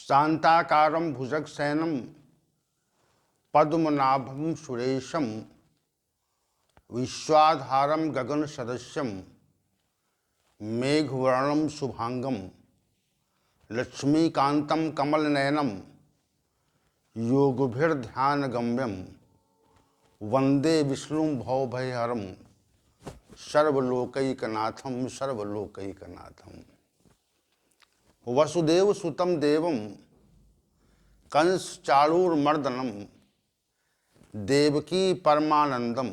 शांताकारं भुजगशयनं पद्मनाभं सुरेशं विश्वाधारं गगनसदृशं मेघवर्णं शुभांगं लक्ष्मीकान्तं कमलनयनं योगभिर्ध्यानगम्यं वंदे विष्णुं भवभयहरं सर्वलोकैकनाथं सर्वलोकैकनाथं। वसुदेव सुतं देवं कंस चाणूरमर्दनं देवकी परमानंदम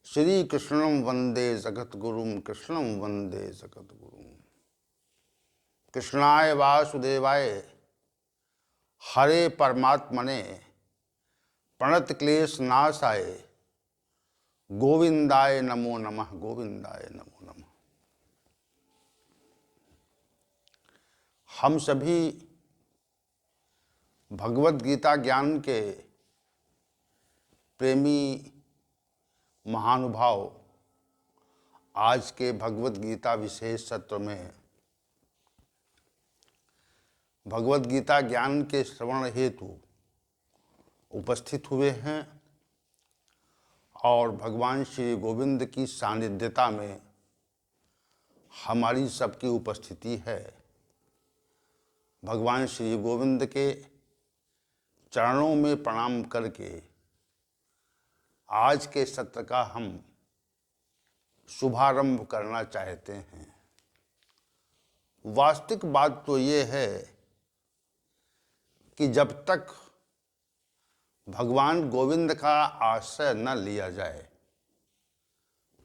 श्री कृष्णं वंदे जगद्गुरुं कृष्णं वंदे जगद्गुरुं। कृष्णाय वासुदेवाय हरे परमात्मने प्रणतक्लेशनाशाय गोविंदाय नमो नमः गोविंदाय नमो नमः। हम सभी भगवत गीता ज्ञान के प्रेमी महानुभाव आज के भगवत गीता विशेष सत्र में भगवत गीता ज्ञान के श्रवण हेतु उपस्थित हुए हैं और भगवान श्री गोविंद की सानिध्यता में हमारी सबकी उपस्थिति है। भगवान श्री गोविंद के चरणों में प्रणाम करके आज के सत्र का हम शुभारंभ करना चाहते हैं। वास्तविक बात तो ये है कि जब तक भगवान गोविंद का आश्रय न लिया जाए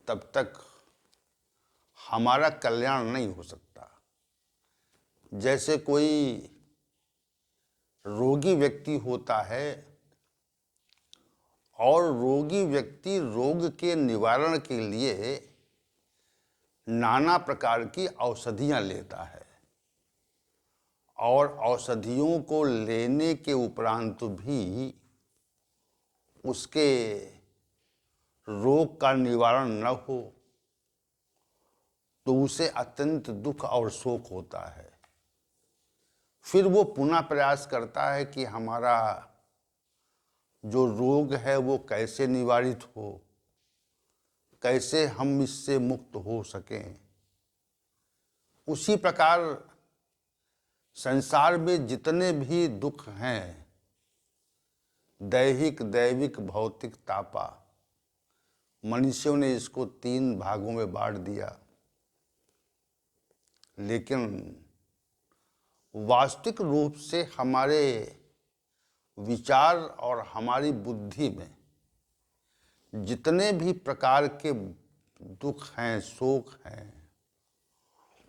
तब तक हमारा कल्याण नहीं हो सकता। जैसे कोई रोगी व्यक्ति होता है और रोगी व्यक्ति रोग के निवारण के लिए नाना प्रकार की औषधियां लेता है और औषधियों को लेने के उपरांत भी उसके रोग का निवारण न हो तो उसे अत्यंत दुख और शोक होता है। फिर वो पुनः प्रयास करता है कि हमारा जो रोग है वो कैसे निवारित हो, कैसे हम इससे मुक्त हो सकें। उसी प्रकार संसार में जितने भी दुख हैं, दैहिक दैविक भौतिक तापा, मनुष्यों ने इसको 3 भागों में बांट दिया। लेकिन वास्तविक रूप से हमारे विचार और हमारी बुद्धि में जितने भी प्रकार के दुख हैं, शोक हैं,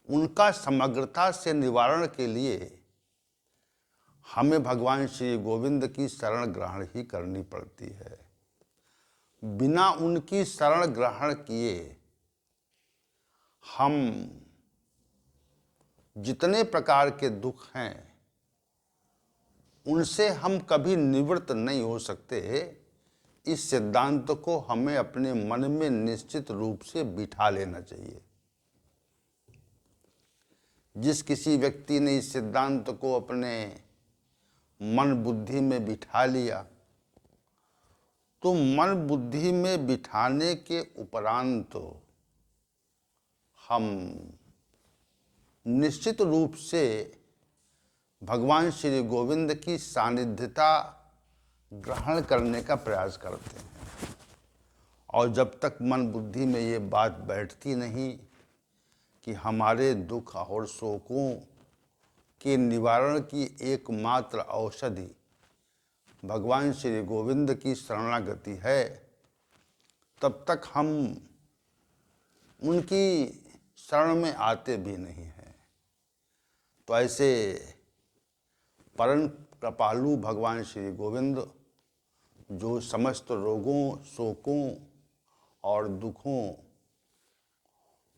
उनका समग्रता से निवारण के लिए हमें भगवान श्री गोविंद की शरण ग्रहण ही करनी पड़ती है। बिना उनकी शरण ग्रहण किए हम जितने प्रकार के दुख हैं उनसे हम कभी निवृत्त नहीं हो सकते। इस सिद्धांत को हमें अपने मन में निश्चित रूप से बिठा लेना चाहिए। जिस किसी व्यक्ति ने इस सिद्धांत को अपने मन बुद्धि में बिठा लिया तो मन बुद्धि में बिठाने के उपरांत हम निश्चित रूप से भगवान श्री गोविंद की सानिध्यता ग्रहण करने का प्रयास करते हैं। और जब तक मन बुद्धि में ये बात बैठती नहीं कि हमारे दुख और शोकों के निवारण की एकमात्र औषधि भगवान श्री गोविंद की शरणागति है, तब तक हम उनकी शरण में आते भी नहीं हैं। तो ऐसे परम कृपालु भगवान श्री गोविंद जो समस्त रोगों, शोकों और दुखों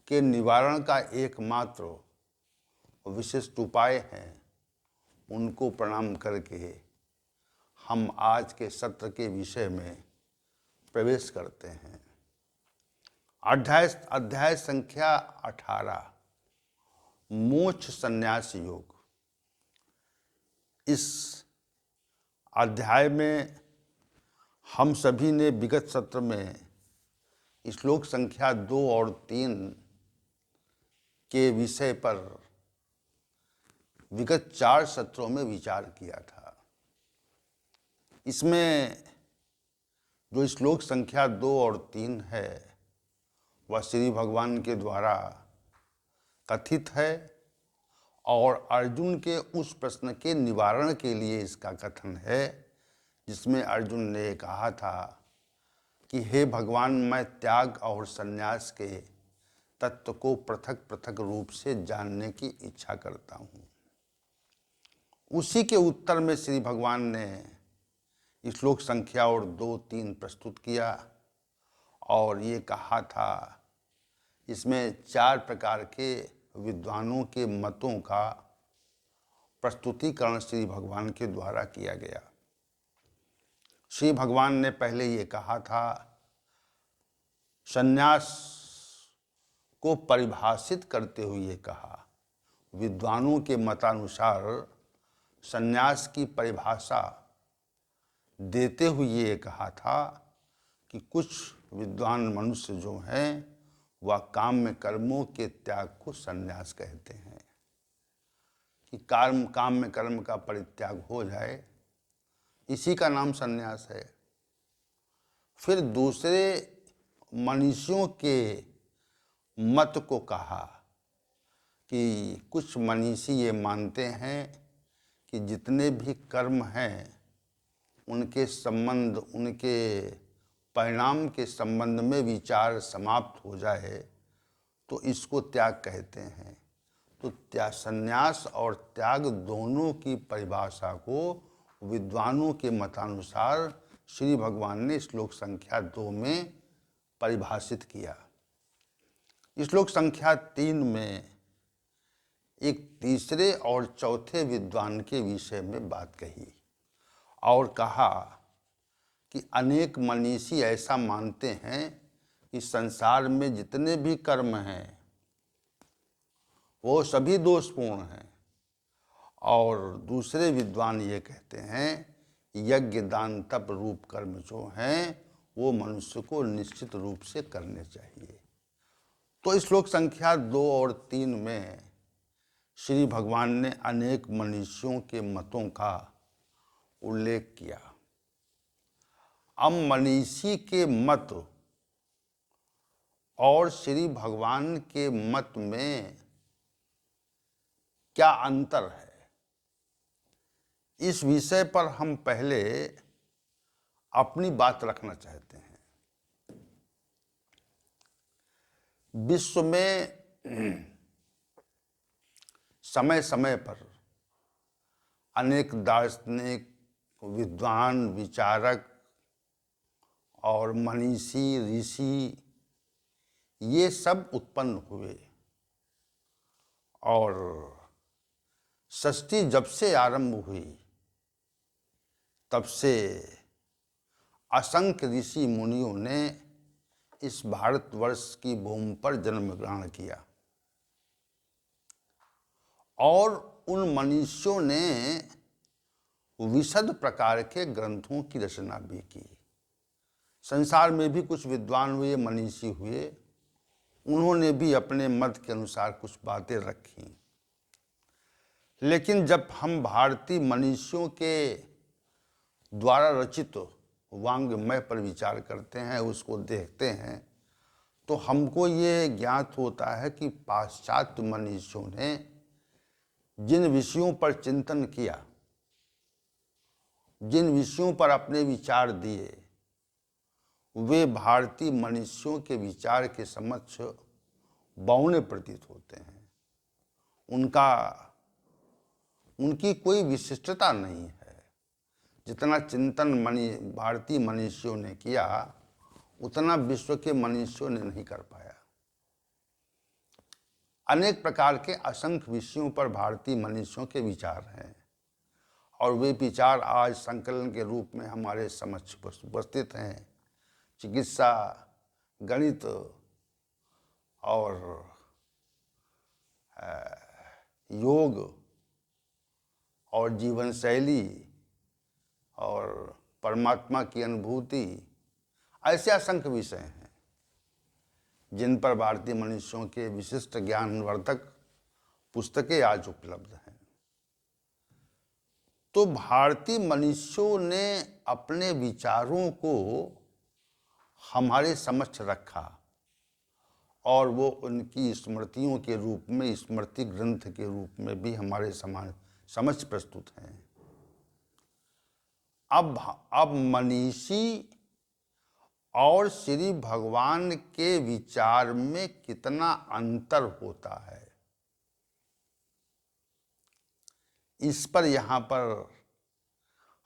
के निवारण का एकमात्र विशिष्ट उपाय हैं, उनको प्रणाम करके हम आज के सत्र के विषय में प्रवेश करते हैं। अध्याय संख्या 18 मोक्ष संन्यास योग। इस अध्याय में हम सभी ने विगत सत्र में श्लोक संख्या 2 और 3 के विषय पर विगत 4 सत्रों में विचार किया था। इसमें जो श्लोक संख्या 2 और 3 है वह श्री भगवान के द्वारा कथित है और अर्जुन के उस प्रश्न के निवारण के लिए इसका कथन है जिसमें अर्जुन ने कहा था कि हे भगवान, मैं त्याग और संन्यास के तत्व को पृथक पृथक रूप से जानने की इच्छा करता हूँ। उसी के उत्तर में श्री भगवान ने श्लोक संख्या और 2-3 प्रस्तुत किया और ये कहा था, इसमें 4 प्रकार के विद्वानों के मतों का प्रस्तुतिकरण श्री भगवान के द्वारा किया गया। श्री भगवान ने पहले ये कहा था, संन्यास को परिभाषित करते हुए कहा, विद्वानों के मतानुसार संन्यास की परिभाषा देते हुए ये कहा था कि कुछ विद्वान मनुष्य जो हैं वह काम्य कर्मों के त्याग को संन्यास कहते हैं, कि काम्य कर्म का परित्याग हो जाए, इसी का नाम संन्यास है। फिर दूसरे मनीषियों के मत को कहा कि कुछ मनीषी ये मानते हैं कि जितने भी कर्म हैं उनके संबंध, उनके परिणाम के संबंध में विचार समाप्त हो जाए तो इसको त्याग कहते हैं। तो संन्यास और त्याग दोनों की परिभाषा को विद्वानों के मतानुसार श्री भगवान ने श्लोक संख्या 2 में परिभाषित किया। श्लोक संख्या 3 में एक तीसरे और चौथे विद्वान के विषय में बात कही और कहा कि अनेक मनीषी ऐसा मानते हैं कि संसार में जितने भी कर्म हैं वो सभी दोषपूर्ण हैं, और दूसरे विद्वान ये कहते हैं यज्ञ दान तप रूप कर्म जो हैं वो मनुष्य को निश्चित रूप से करने चाहिए। तो श्लोक संख्या 2 और 3 में श्री भगवान ने अनेक मनीषियों के मतों का उल्लेख किया। अब मनीषी के मत और श्री भगवान के मत में क्या अंतर है, इस विषय पर हम पहले अपनी बात रखना चाहते हैं। विश्व में समय समय पर अनेक दार्शनिक, विद्वान, विचारक और मनीषी, ऋषि ये सब उत्पन्न हुए और सृष्टि जब से आरंभ हुई तब से असंख्य ऋषि मुनियों ने इस भारतवर्ष की भूमि पर जन्म ग्रहण किया और उन मनीषियों ने विशद प्रकार के ग्रंथों की रचना भी की। संसार में भी कुछ विद्वान हुए, मनीषी हुए, उन्होंने भी अपने मत के अनुसार कुछ बातें रखी। लेकिन जब हम भारतीय मनीषियों के द्वारा रचित वाङ्मय पर विचार करते हैं, उसको देखते हैं, तो हमको ये ज्ञात होता है कि पाश्चात्य मनीषियों ने जिन विषयों पर चिंतन किया, जिन विषयों पर अपने विचार दिए, वे भारतीय मनीषियों के विचार के समक्ष बौने प्रतीत होते हैं। उनकी कोई विशिष्टता नहीं है। जितना चिंतन भारतीय मनीषियों ने किया उतना विश्व के मनीषियों ने नहीं कर पाया। अनेक प्रकार के असंख्य विषयों पर भारतीय मनीषियों के विचार हैं और वे विचार आज संकलन के रूप में हमारे समक्ष उपस्थित हैं। चिकित्सा, गणित और योग और जीवन शैली और परमात्मा की अनुभूति, ऐसे असंख्य विषय हैं जिन पर भारतीय मनुष्यों के विशिष्ट ज्ञानवर्धक पुस्तकें आज उपलब्ध हैं। तो भारतीय मनुष्यों ने अपने विचारों को हमारे समक्ष रखा और वो उनकी स्मृतियों के रूप में, स्मृति ग्रंथ के रूप में भी हमारे समक्ष प्रस्तुत हैं। अब मनीषी और श्री भगवान के विचार में कितना अंतर होता है, इस पर यहाँ पर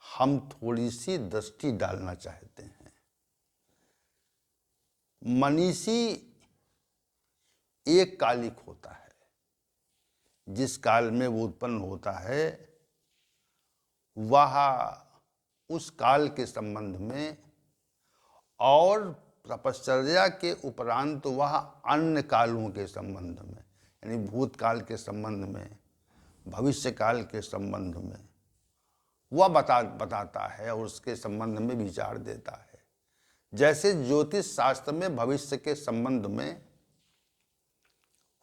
हम थोड़ी सी दृष्टि डालना चाहते हैं। मनीषी एक कालिक होता है, जिस काल में वो उत्पन्न होता है वह उस काल के संबंध में और तपश्चर्या के उपरांत वह अन्य कालों के संबंध में, यानी भूतकाल के संबंध में, भविष्य काल के संबंध में वह बताता है और उसके संबंध में विचार देता है। जैसे ज्योतिष शास्त्र में भविष्य के संबंध में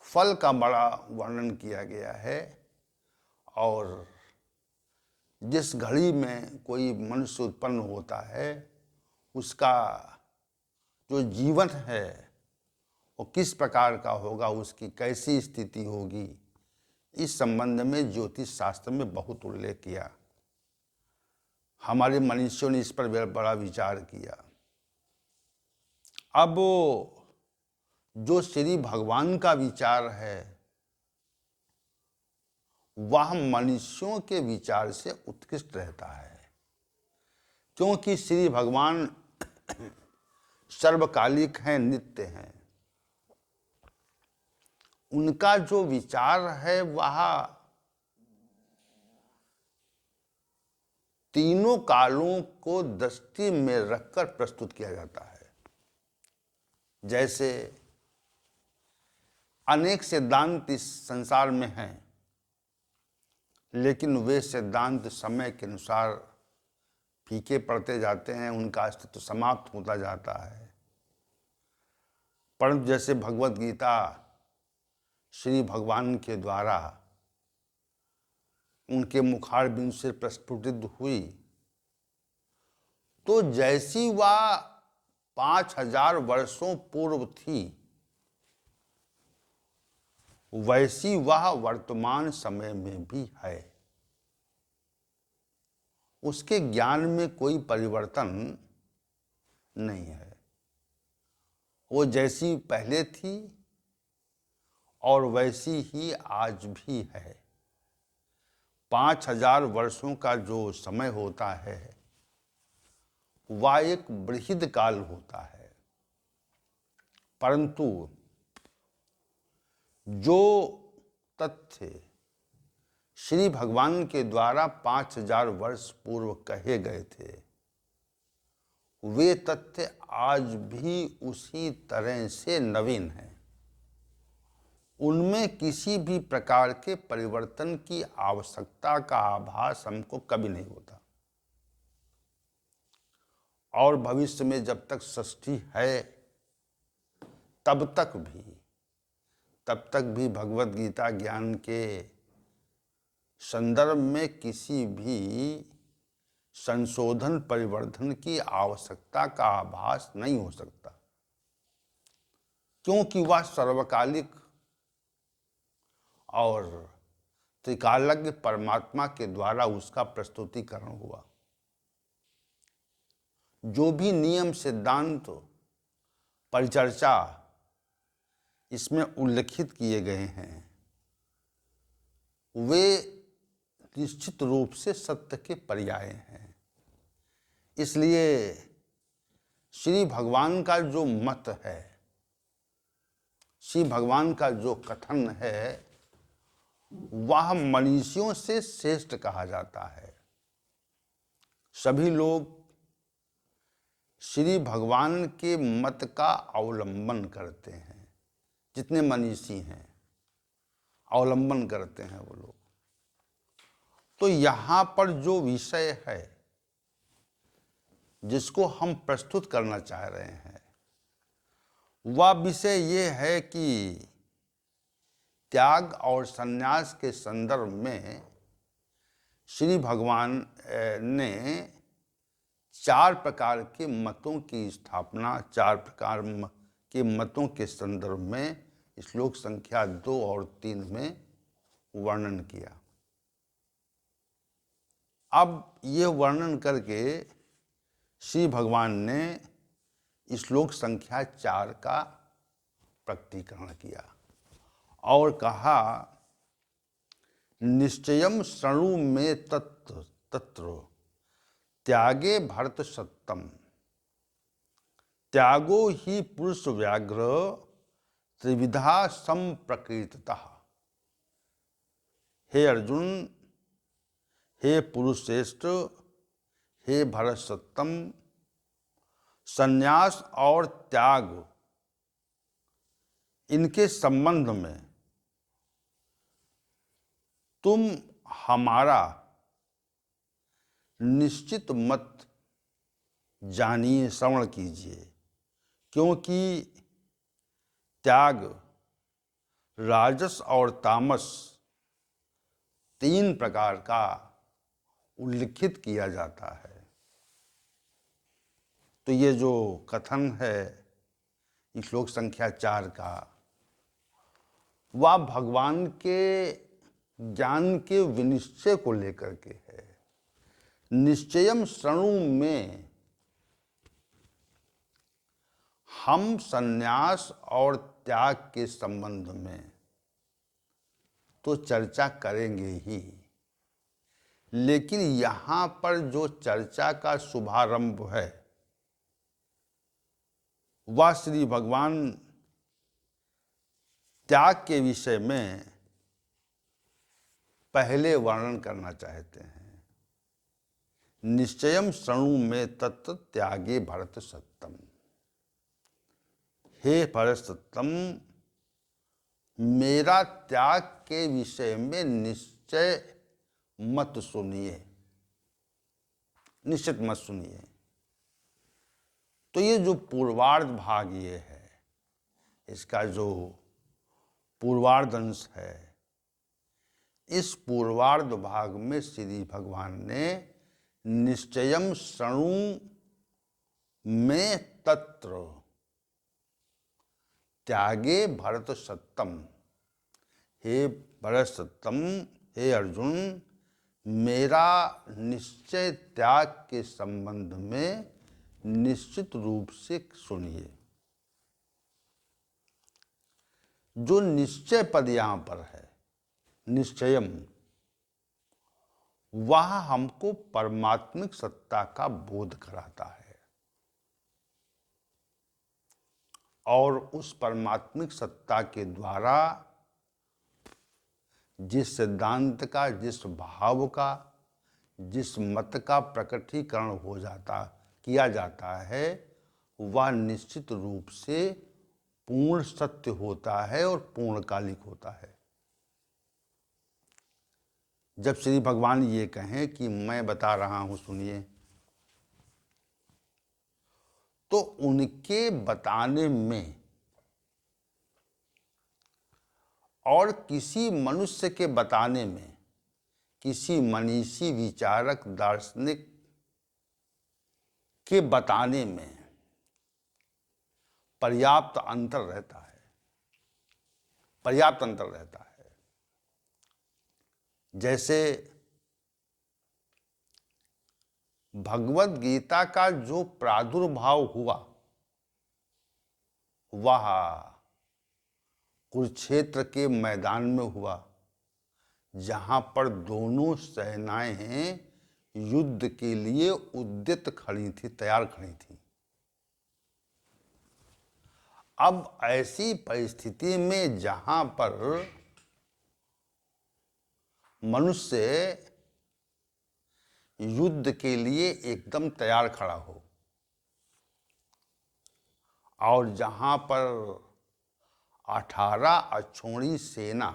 फल का बड़ा वर्णन किया गया है और जिस घड़ी में कोई मनुष्य उत्पन्न होता है उसका जो जीवन है वो किस प्रकार का होगा, उसकी कैसी स्थिति होगी, इस संबंध में ज्योतिष शास्त्र में बहुत उल्लेख किया। हमारे मनुष्यों ने इस पर बड़ा विचार किया। अब जो श्री भगवान का विचार है वह मनुष्यों के विचार से उत्कृष्ट रहता है, क्योंकि श्री भगवान सर्वकालिक हैं, नित्य हैं। उनका जो विचार है वह तीनों कालों को दृष्टि में रखकर प्रस्तुत किया जाता है। जैसे अनेक सिद्धांत इस संसार में हैं, लेकिन वे सिद्धांत समय के अनुसार फीके पड़ते जाते हैं, उनका अस्तित्व समाप्त होता जाता है। परंतु जैसे भगवत गीता श्री भगवान के द्वारा उनके मुखारबिंद से प्रस्फुटित हुई, तो जैसी वह 5000 वर्षों पूर्व थी वैसी वह वर्तमान समय में भी है। उसके ज्ञान में कोई परिवर्तन नहीं है, वो जैसी पहले थी और वैसी ही आज भी है। 5000 वर्षों का जो समय होता है वह एक बृहद काल होता है, परंतु जो तथ्य श्री भगवान के द्वारा 5000 वर्ष पूर्व कहे गए थे वे तथ्य आज भी उसी तरह से नवीन हैं। उनमें किसी भी प्रकार के परिवर्तन की आवश्यकता का आभास हमको कभी नहीं होता। और भविष्य में जब तक सृष्टि है तब तक भी भगवत गीता ज्ञान के संदर्भ में किसी भी संशोधन परिवर्धन की आवश्यकता का आभास नहीं हो सकता, क्योंकि वह सर्वकालिक और त्रिकालज्ञ परमात्मा के द्वारा उसका प्रस्तुतिकरण हुआ। जो भी नियम, सिद्धांत, परिचर्चा इसमें उल्लिखित किए गए हैं वे निश्चित रूप से सत्य के पर्याय हैं। इसलिए श्री भगवान का जो मत है, श्री भगवान का जो कथन है वह मनीषियों से श्रेष्ठ कहा जाता है। सभी लोग श्री भगवान के मत का अवलंबन करते हैं, जितने मनीषी हैं अवलंबन करते हैं वो लोग। तो यहाँ पर जो विषय है जिसको हम प्रस्तुत करना चाह रहे हैं वह विषय ये है कि त्याग और संन्यास के संदर्भ में श्री भगवान ने 4 प्रकार के मतों की स्थापना, 4 प्रकार के मतों के संदर्भ में श्लोक संख्या 2 और 3 में वर्णन किया। अब ये वर्णन करके श्री भगवान ने श्लोक संख्या 4 का प्रकटीकरण किया और कहा, निश्चयम शृणु मे तत्र त्यागे भरत सत्तम, त्यागो ही पुरुष व्याघ्र त्रिविधा संप्रकृततः। हे अर्जुन, हे पुरुषश्रेष्ठ, हे भरत सत्तम, संन्यास और त्याग इनके संबंध में तुम हमारा निश्चित मत जानिए, श्रवण कीजिए, क्योंकि त्याग, राजस और तामस 3 प्रकार का उल्लिखित किया जाता है। तो ये जो कथन है श्लोक संख्या 4 का, वह भगवान के ज्ञान के विनिश्चय को लेकर के है। निश्चयम शृणु में हम संन्यास और त्याग के संबंध में तो चर्चा करेंगे ही, लेकिन यहाँ पर जो चर्चा का शुभारंभ है वह श्री भगवान त्याग के विषय में पहले वर्णन करना चाहते हैं। निश्चयम शृणु में तत् त्यागे भरत सत्तम। हे भरत सत्तम, मेरा त्याग के विषय में निश्चय मत सुनिए, निश्चित मत सुनिए। तो ये जो पूर्वार्ध भाग ये है, इसका जो पूर्वार्ध अंश है, इस पूर्वार्ध भाग में श्री भगवान ने निश्चयम शृणु में तत्र त्यागे भरत सत्तम, हे भरत सत्तम, हे अर्जुन, मेरा निश्चय त्याग के संबंध में निश्चित रूप से सुनिए। जो निश्चय पद यहां पर है, निश्चयम, वह हमको परमात्मिक सत्ता का बोध कराता है और उस परमात्मिक सत्ता के द्वारा जिस सिद्धांत का, जिस भाव का, जिस मत का प्रकटीकरण किया जाता है, वह निश्चित रूप से पूर्ण सत्य होता है और पूर्णकालिक होता है। जब श्री भगवान ये कहें कि मैं बता रहा हूं सुनिए, तो उनके बताने में और किसी मनुष्य के बताने में, किसी मनीषी विचारक दार्शनिक के बताने में पर्याप्त अंतर रहता है, पर्याप्त अंतर रहता है। जैसे भगवत गीता का जो प्रादुर्भाव हुआ वह कुरुक्षेत्र के मैदान में हुआ, जहां पर दोनों सेनाएं युद्ध के लिए उद्यत खड़ी थी, तैयार खड़ी थी। अब ऐसी परिस्थिति में जहां पर मनुष्य युद्ध के लिए एकदम तैयार खड़ा हो और जहां पर 18 अक्षौणी सेना,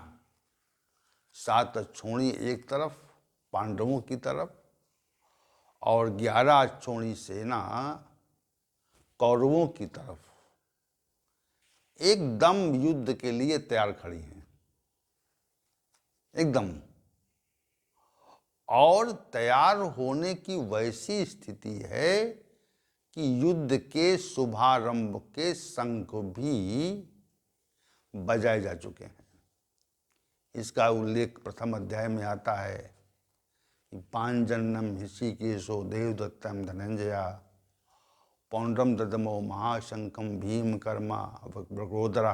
7 अक्षौणी एक तरफ पांडवों की तरफ और 11 अक्षौणी सेना कौरवों की तरफ एकदम युद्ध के लिए तैयार खड़ी हैं, एकदम। और तैयार होने की वैसी स्थिति है कि युद्ध के शुभारंभ के शंख भी बजाए जा चुके हैं। इसका उल्लेख प्रथम अध्याय में आता है कि पांजन्यम ऋषिकेशो देवदत्तम धनंजया पौंड्रम ददमो महाशंकम भीम कर्मा वृकोदरा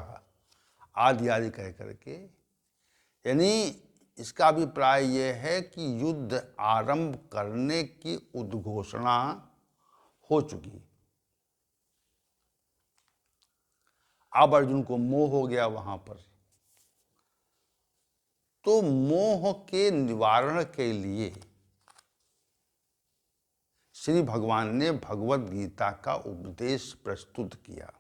आदि आदि कह करके, यानी इसका अभिप्राय यह है कि युद्ध आरंभ करने की उद्घोषणा हो चुकी। अब अर्जुन को मोह हो गया वहां पर, तो मोह के निवारण के लिए श्री भगवान ने भगवत गीता का उपदेश प्रस्तुत किया।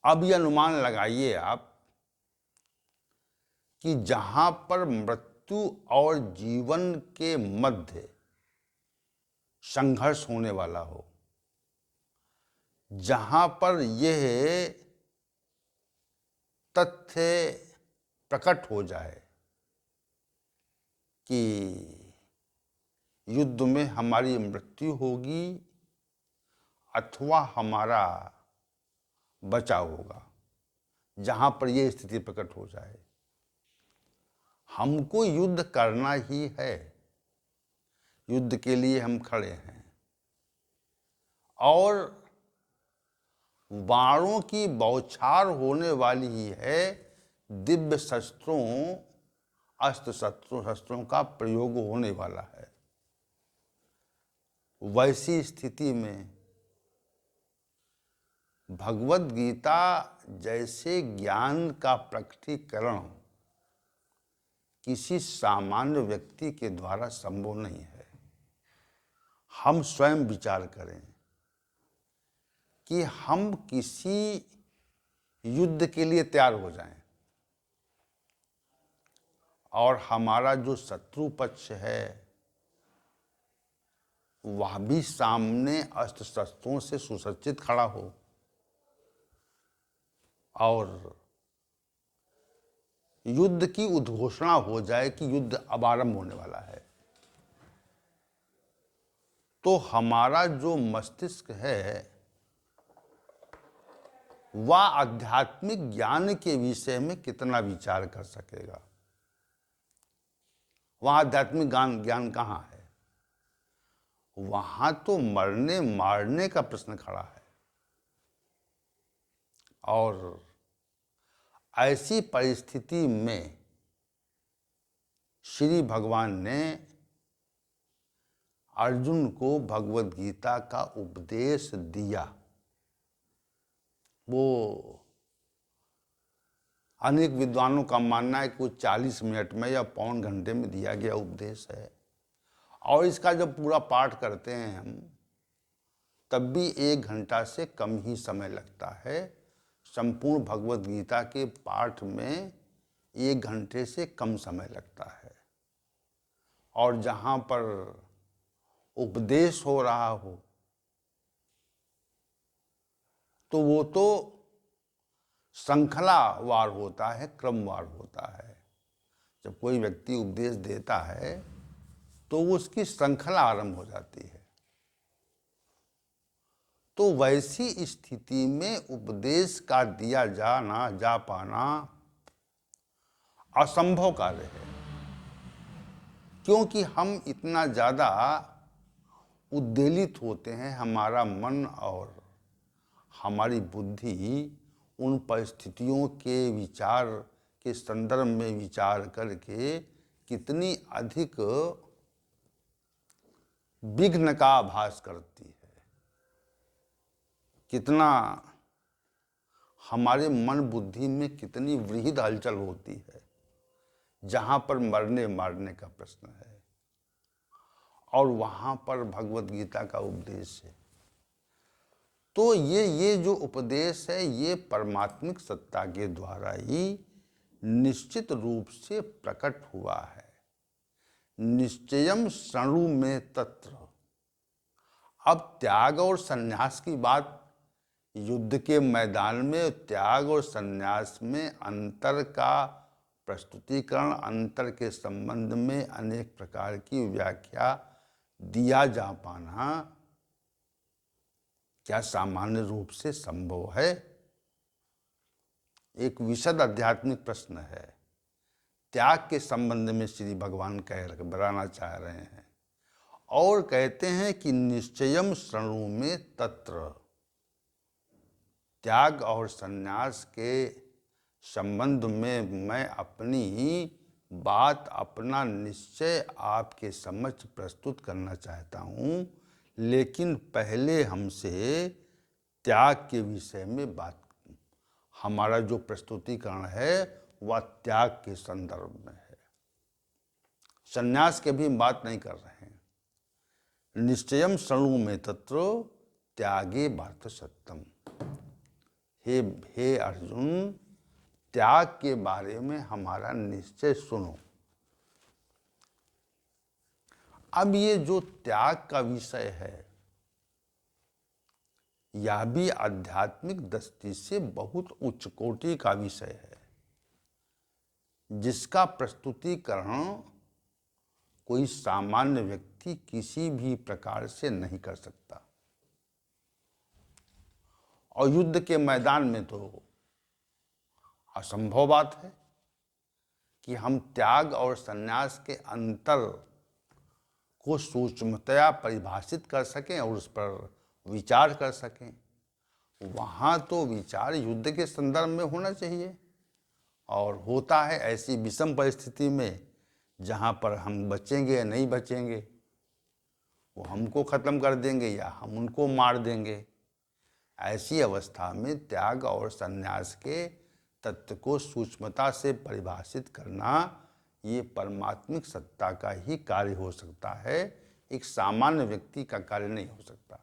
अब यह अनुमान लगाइए आप कि जहां पर मृत्यु और जीवन के मध्य संघर्ष होने वाला हो, जहां पर यह तथ्य प्रकट हो जाए कि युद्ध में हमारी मृत्यु होगी अथवा हमारा बचाव होगा, जहां पर यह स्थिति प्रकट हो जाए, हमको युद्ध करना ही है, युद्ध के लिए हम खड़े हैं। और बाणों की बौछार होने वाली ही है, दिव्य शस्त्रों अस्त्र शस्त्रों का प्रयोग होने वाला है। वैसी स्थिति में भगवत गीता जैसे ज्ञान का प्रकटीकरण किसी सामान्य व्यक्ति के द्वारा संभव नहीं है। हम स्वयं विचार करें कि हम किसी युद्ध के लिए तैयार हो जाएं और हमारा जो शत्रु पक्ष है वह भी सामने अस्त्र शस्त्रों से सुसज्जित खड़ा हो और युद्ध की उद्घोषणा हो जाए कि युद्ध अब आरंभ होने वाला है, तो हमारा जो मस्तिष्क है वह आध्यात्मिक ज्ञान के विषय में कितना विचार कर सकेगा। वहां आध्यात्मिक ज्ञान कहाँ है? वहां तो मरने मारने का प्रश्न खड़ा है। और ऐसी परिस्थिति में श्री भगवान ने अर्जुन को भगवत गीता का उपदेश दिया। वो अनेक विद्वानों का मानना है कि वो 40 मिनट में या पौन घंटे में दिया गया उपदेश है। और इसका जब पूरा पाठ करते हैं हम, तब भी 1 घंटा से कम ही समय लगता है। संपूर्ण भगवत गीता के पाठ में 1 घंटे से कम समय लगता है। और जहाँ पर उपदेश हो रहा हो तो वो तो श्रृंखलावार होता है, क्रमवार होता है। जब कोई व्यक्ति उपदेश देता है तो उसकी श्रृंखला आरंभ हो जाती है। तो वैसी स्थिति में उपदेश का दिया जा पाना असंभव कार्य है, क्योंकि हम इतना ज़्यादा उद्वेलित होते हैं। हमारा मन और हमारी बुद्धि उन परिस्थितियों के विचार के संदर्भ में विचार करके कितनी अधिक विघ्न का आभास करती है, कितना हमारे मन बुद्धि में कितनी वृहद हलचल होती है जहाँ पर मरने मारने का प्रश्न है और वहाँ पर भगवत गीता का उपदेश है। तो ये जो उपदेश है ये परमात्मिक सत्ता के द्वारा ही निश्चित रूप से प्रकट हुआ है। निश्चयम शृणु मे तत्र। अब त्याग और संन्यास की बात, युद्ध के मैदान में त्याग और संन्यास में अंतर का प्रस्तुतिकरण, अंतर के संबंध में अनेक प्रकार की व्याख्या दिया जा पाना क्या सामान्य रूप से संभव है? एक विशद आध्यात्मिक प्रश्न है। त्याग के संबंध में श्री भगवान बताना चाह रहे हैं और कहते हैं कि निश्चयम शृणु मे तत्र। त्याग और संन्यास के संबंध में मैं अपनी बात, अपना निश्चय आपके समक्ष प्रस्तुत करना चाहता हूँ, लेकिन पहले हमसे त्याग के विषय में बात। हमारा जो प्रस्तुतिकरण है वह त्याग के संदर्भ में है, संन्यास के भी हम बात नहीं कर रहे हैं। निश्चयम शृणु मे तत्र त्यागे भरत सत्यम। हे अर्जुन, त्याग के बारे में हमारा निश्चय सुनो। अब ये जो त्याग का विषय है, यह भी आध्यात्मिक दृष्टि से बहुत उच्च कोटि का विषय है, जिसका प्रस्तुतिकरण कोई सामान्य व्यक्ति किसी भी प्रकार से नहीं कर सकता। और युद्ध के मैदान में तो असंभव बात है कि हम त्याग और संन्यास के अंतर को सूक्ष्मतया परिभाषित कर सकें और उस पर विचार कर सकें। वहाँ तो विचार युद्ध के संदर्भ में होना चाहिए, और होता है ऐसी विषम परिस्थिति में जहाँ पर हम बचेंगे या नहीं बचेंगे, वो हमको ख़त्म कर देंगे या हम उनको मार देंगे। ऐसी अवस्था में त्याग और संन्यास के तत्व को सूक्ष्मता से परिभाषित करना ये परमात्मिक सत्ता का ही कार्य हो सकता है, एक सामान्य व्यक्ति का कार्य नहीं हो सकता।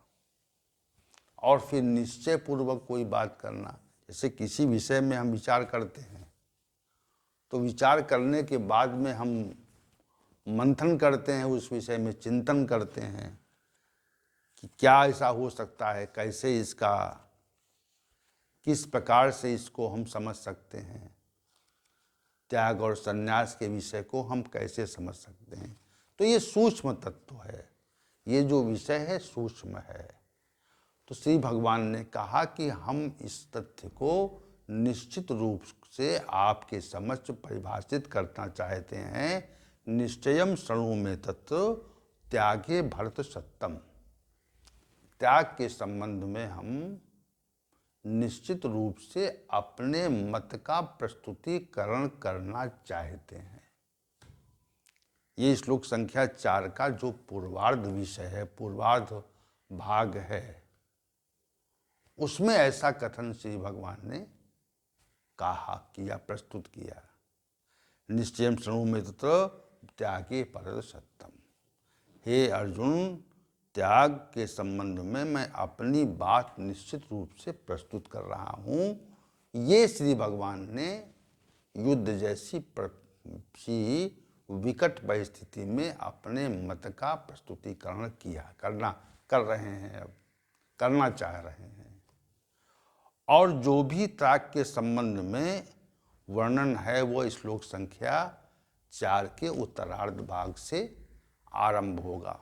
और फिर निश्चय पूर्वक कोई बात करना, जैसे किसी विषय में हम विचार करते हैं तो विचार करने के बाद में हम मंथन करते हैं, उस विषय में चिंतन करते हैं कि क्या ऐसा हो सकता है, कैसे इसका, किस प्रकार से इसको हम समझ सकते हैं, त्याग और संन्यास के विषय को हम कैसे समझ सकते हैं। तो ये सूक्ष्म तत्व है, ये जो विषय है सूक्ष्म है। तो श्री भगवान ने कहा कि हम इस तथ्य को निश्चित रूप से आपके समक्ष परिभाषित करना चाहते हैं। निश्चयम शृणु मे तत्र त्यागे भरत सत्यम। त्याग के संबंध में हम निश्चित रूप से अपने मत का प्रस्तुतिकरण करना चाहते हैं। ये श्लोक संख्या 4 का जो पूर्वार्ध विषय है, पूर्वार्ध भाग है, उसमें ऐसा कथन श्री भगवान ने कहा, किया, प्रस्तुत किया। निश्चयम शृणु मे तत्र त्यागे भरत सत्यम। हे अर्जुन, त्याग के संबंध में मैं अपनी बात निश्चित रूप से प्रस्तुत कर रहा हूँ। ये श्री भगवान ने युद्ध जैसी विकट परिस्थिति में अपने मत का प्रस्तुतिकरण कर रहे हैं, अब करना चाह रहे हैं। और जो भी त्याग के संबंध में वर्णन है वो श्लोक संख्या 4 के उत्तरार्ध भाग से आरंभ होगा।